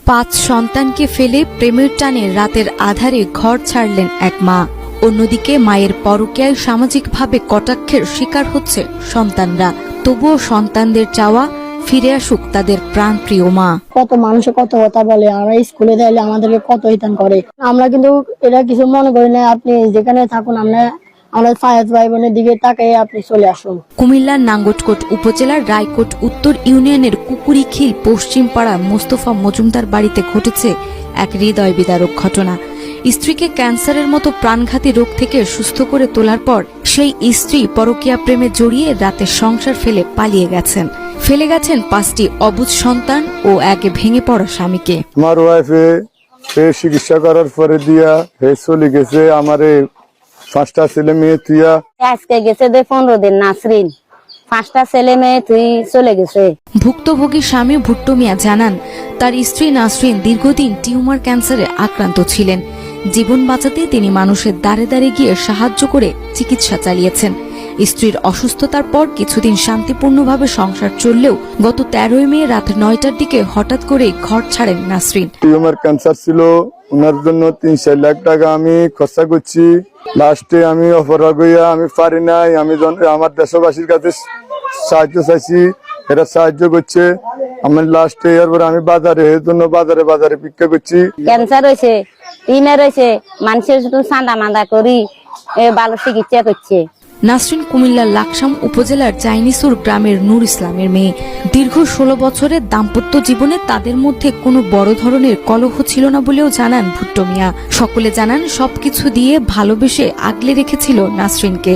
5 সন্তানকে ফেলে প্রেমের টানে রাতের আধারে ঘর ছাড়লেন এক মা। অন্যদিকে মায়ের পরকীয়ায় সামাজিকভাবে কটাক্ষের শিকার হচ্ছে সন্তানরা। তবুও সন্তানদের চাওয়া ফিরে আসুক তাদের প্রাণপ্রিয় মা। কত মানুষ কত কথা বলে, আমরা স্কুলে যাইলে আমাদেরকে কত হিতান করে, আমরা কিন্তু এটা কিছু মনে করি না। আপনি যেখানে থাকুন, আমরা ফায়াজ ভাই বোনের দিকে তাকাই, আপনি চলে আসুন। কুমিল্লার নাঙ্গলকোট উপজেলার রায়কোট উত্তর ইউনিয়নের কুকুরিখিল পশ্চিমপাড়া মোস্তফা মজুমদার বাড়িতে ঘটেছে এক হৃদয় বিদারক ঘটনা। স্ত্রীকে ক্যান্সারের মতো প্রাণঘাতী রোগ থেকে সুস্থ করে তোলার পর সেই স্ত্রী পরকীয়া প্রেমে জড়িয়ে রাতে সংসার ফেলে পালিয়ে গেছেন। ফেলে গেছেন 5টি অবুঝ সন্তান ও এক ভেঙে পড়া স্বামীকে। আমার ওয়াইফে চিকিৎসা করার পরে দিয়া চলে গেছে। আমারে 5টা ছেলে মেয়ে তুইয়া আজকে গেছে 15 দিন। নাসরিন 5টা ছেলে মেয়ে তুই চলে গেছে। ভুক্তভোগী স্বামী ভুট্টো মিয়া জানান, তার স্ত্রী নাসরিন দীর্ঘদিন টিউমার ক্যান্সারে আক্রান্ত ছিলেন। জীবন বাঁচাতে তিনি মানুষের দ্বারে দ্বারে গিয়ে সাহায্য করে চিকিৎসা চালিয়েছেন। স্ত্রীর অসুস্থতার পর কিছুদিন শান্তিপূর্ণভাবে সংসার চললেও গত 13 মে রাত 9টার দিকে হঠাৎ করে ঘর ছাড়েন নাসরিন। টিউমার ক্যান্সার ছিল, ওনার জন্য 3-4 লাখ টাকা আমি খরচা করছি। লাস্টে আমি অপরাগ হইয়া আমি পারি নাই, আমি আমার দেশবাসীর কাছে সাহায্য চাইছি, এরা সাহায্য করছে। আমি লাস্টে এরপর আমি বাজারে ভিক্ষা করছি। ক্যান্সার হয়েছে, টিউমার হয়েছে, মানুষের শুধু চাঁদা মাদা করি ভালো চিকিৎসা করছে। নাসরিন কুমিল্লার লাকসাম উপজেলার চাইনিসুর গ্রামের নূর ইসলামের মেয়ে। দীর্ঘ 16 বছরের দাম্পত্য জীবনে তাদের মধ্যে কোনো বড় ধরনের কলহ ছিল না বলেও জানান ভুট্টো মিয়া। সকলে জানান সবকিছু দিয়ে ভালোবেসে আগলে রেখেছিল নাসরিনকে।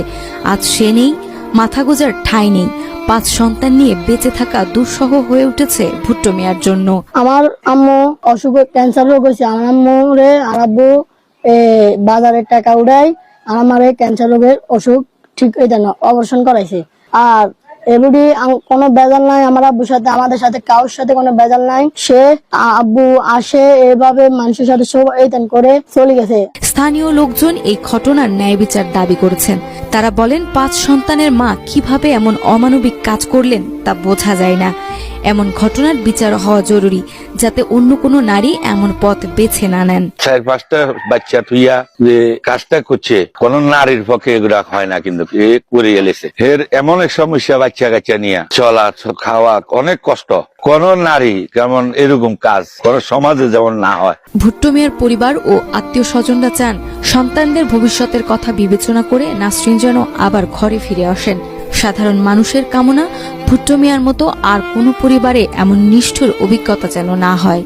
আজ সে নেই, মাথা গোজার ঠাঁই নেই। 5 সন্তান নিয়ে বেঁচে থাকা দুঃসহ হয়ে উঠেছে ভুট্টো মিয়ার জন্য। আমার আম্মু অসুখ ক্যান্সার রোগ হয়েছে। আমার আম্মুরে আর আব্বু বাজারের টাকা উড়াই আমার ক্যান্সার রোগের অসুখ ঠিক অপারেশন করাইছে। আর এমনি কোনো বেজাল নাই আমার আব্বুর সাথে, আমাদের সাথে কারোর সাথে কোনো বেজাল নাই। সে আব্বু আসে এভাবে মানুষের সাথে সব করে চলে গেছে। স্থানীয় লোকজন এই ঘটনার ন্যায় বিচার দাবি করেছেন। তারা বলেন 5 সন্তানের মা কিভাবে এমন অমানবিক কাজ করলেন তা বোঝা যায় না। এমন ঘটনার বিচার হওয়া জরুরি, যাতে অন্য কোনো নারী এমন পথ বেছে না নেন। 4-5টা বাচ্চা থুইয়া যে কাজটা করছে, কোন নারীর পক্ষে এগুলা হয় না, কিন্তু এ করে এলেছে। এর এমন এক সমস্যা, বাচ্চা কাচ্চা নিয়ে চলা খাওয়া অনেক কষ্ট। কোন নারী যেমন এরকম কাজ কোন সমাজে যেমন না হয়। ভুট্টো মিয়ার পরিবার ও আত্মীয় স্বজনরা চান সন্তানদের ভবিষ্যতের কথা বিবেচনা করে নাসরিন যেন আবার ঘরে ফিরে আসেন। সাধারণ মানুষের কামনা ভুট্টো মিয়ার মতো আর কোনো পরিবারে এমন নিষ্ঠুর অভিজ্ঞতা যেন না হয়।